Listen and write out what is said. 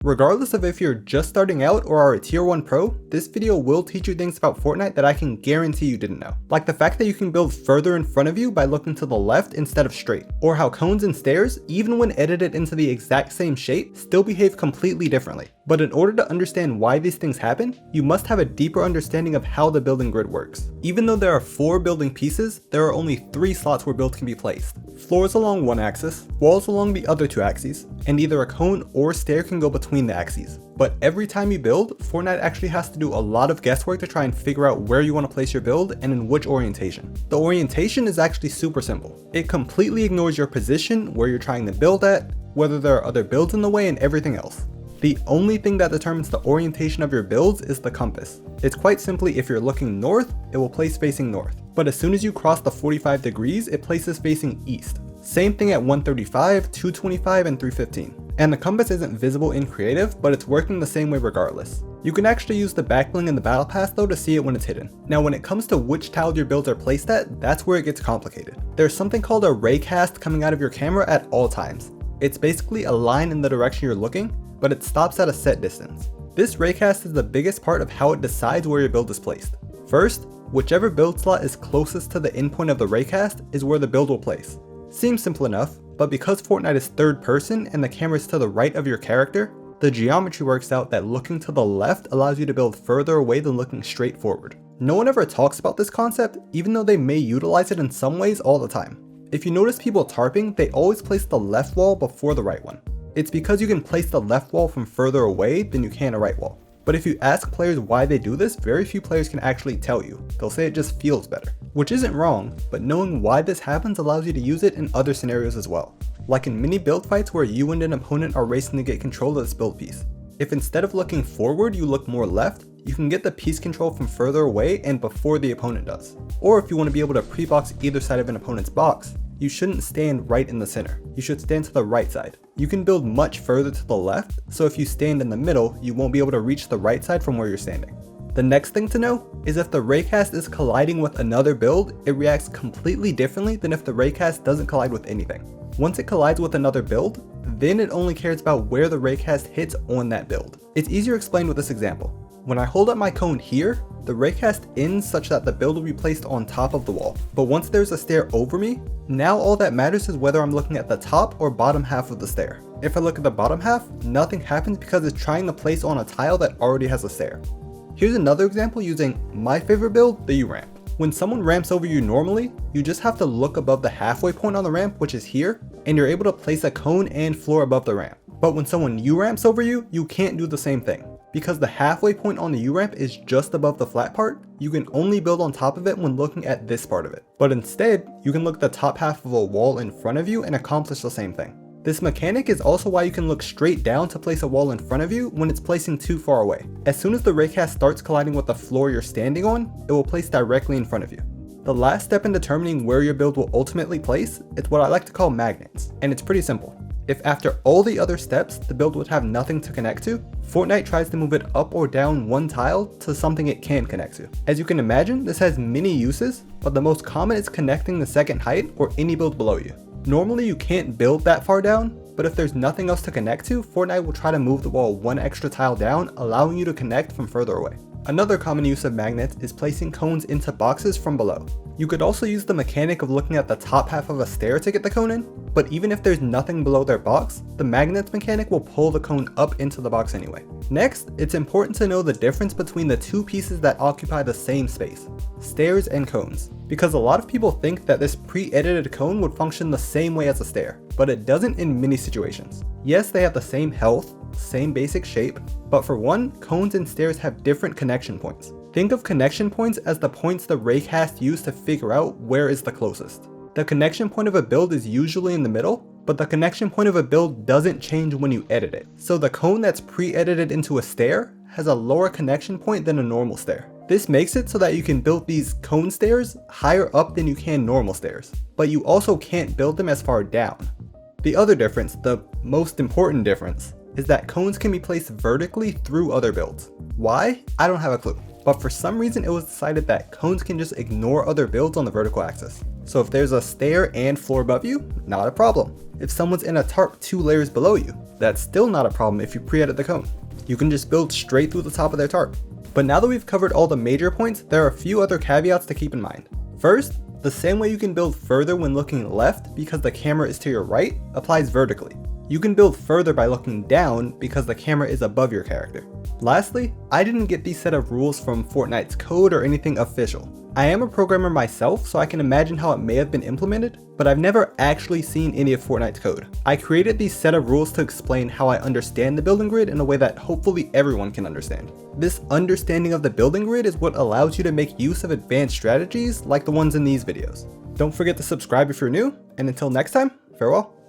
Regardless of if you're just starting out or are a tier 1 pro, this video will teach you things about Fortnite that I can guarantee you didn't know. Like the fact that you can build further in front of you by looking to the left instead of straight, or how cones and stairs, even when edited into the exact same shape, still behave completely differently. But in order to understand why these things happen, you must have a deeper understanding of how the building grid works. Even though there are 4 building pieces, there are only 3 slots where builds can be placed. Floors along one axis, walls along the other 2 axes, and either a cone or stair can go between the axes. But every time you build, Fortnite actually has to do a lot of guesswork to try and figure out where you want to place your build and in which orientation. The orientation is actually super simple. It completely ignores your position, where you're trying to build at, whether there are other builds in the way, and everything else. The only thing that determines the orientation of your builds is the compass. It's quite simply, if you're looking north, it will place facing north. But as soon as you cross the 45 degrees, it places facing east. Same thing at 135, 225, and 315. And the compass isn't visible in creative, but it's working the same way regardless. You can actually use the back bling in the battle pass though to see it when it's hidden. Now when it comes to which tile your builds are placed at, that's where it gets complicated. There's something called a raycast coming out of your camera at all times. It's basically a line in the direction you're looking, but it stops at a set distance. This raycast is the biggest part of how it decides where your build is placed. First, whichever build slot is closest to the endpoint of the raycast is where the build will place. Seems simple enough, but because Fortnite is third person and the camera is to the right of your character, the geometry works out that looking to the left allows you to build further away than looking straight forward. No one ever talks about this concept, even though they may utilize it in some ways all the time. If you notice people tarping, they always place the left wall before the right one. It's because you can place the left wall from further away than you can a right wall. But if you ask players why they do this, very few players can actually tell you. They'll say it just feels better. Which isn't wrong, but knowing why this happens allows you to use it in other scenarios as well. Like in mini build fights where you and an opponent are racing to get control of this build piece. If instead of looking forward you look more left, you can get the piece control from further away and before the opponent does. Or if you want to be able to pre-box either side of an opponent's box, you shouldn't stand right in the center. You should stand to the right side. You can build much further to the left, so if you stand in the middle, you won't be able to reach the right side from where you're standing. The next thing to know is if the raycast is colliding with another build, it reacts completely differently than if the raycast doesn't collide with anything. Once it collides with another build, then it only cares about where the raycast hits on that build. It's easier explained with this example. When I hold up my cone here, the raycast ends such that the build will be placed on top of the wall. But once there's a stair over me, now all that matters is whether I'm looking at the top or bottom half of the stair. If I look at the bottom half, nothing happens because it's trying to place on a tile that already has a stair. Here's another example using my favorite build, the U-ramp. When someone ramps over you normally, you just have to look above the halfway point on the ramp, which is here, and you're able to place a cone and floor above the ramp. But when someone U-ramps over you, you can't do the same thing. Because the halfway point on the U-ramp is just above the flat part, you can only build on top of it when looking at this part of it. But instead, you can look at the top half of a wall in front of you and accomplish the same thing. This mechanic is also why you can look straight down to place a wall in front of you when it's placing too far away. As soon as the raycast starts colliding with the floor you're standing on, it will place directly in front of you. The last step in determining where your build will ultimately place is what I like to call magnets, and it's pretty simple. If after all the other steps, the build would have nothing to connect to, Fortnite tries to move it up or down one tile to something it can connect to. As you can imagine, this has many uses, but the most common is connecting the second height or any build below you. Normally you can't build that far down, but if there's nothing else to connect to, Fortnite will try to move the wall one extra tile down, allowing you to connect from further away. Another common use of magnets is placing cones into boxes from below. You could also use the mechanic of looking at the top half of a stair to get the cone in, but even if there's nothing below their box, the magnets mechanic will pull the cone up into the box anyway. Next, it's important to know the difference between the 2 pieces that occupy the same space, stairs and cones, because a lot of people think that this pre-edited cone would function the same way as a stair, but it doesn't in many situations. Yes, they have the same health, same basic shape, but for one, cones and stairs have different connection points. Think of connection points as the points the raycast used to figure out where is the closest. The connection point of a build is usually in the middle, but the connection point of a build doesn't change when you edit it. So the cone that's pre-edited into a stair has a lower connection point than a normal stair. This makes it so that you can build these cone stairs higher up than you can normal stairs, but you also can't build them as far down. The other difference, the most important difference, is that cones can be placed vertically through other builds. Why? I don't have a clue. But for some reason it was decided that cones can just ignore other builds on the vertical axis. So if there's a stair and floor above you, not a problem. If someone's in a tarp 2 layers below you, that's still not a problem if you pre-edit the cone. You can just build straight through the top of their tarp. But now that we've covered all the major points, there are a few other caveats to keep in mind. First, the same way you can build further when looking left because the camera is to your right applies vertically. You can build further by looking down because the camera is above your character. Lastly, I didn't get these set of rules from Fortnite's code or anything official. I am a programmer myself, so I can imagine how it may have been implemented, but I've never actually seen any of Fortnite's code. I created these set of rules to explain how I understand the building grid in a way that hopefully everyone can understand. This understanding of the building grid is what allows you to make use of advanced strategies like the ones in these videos. Don't forget to subscribe if you're new, and until next time, farewell.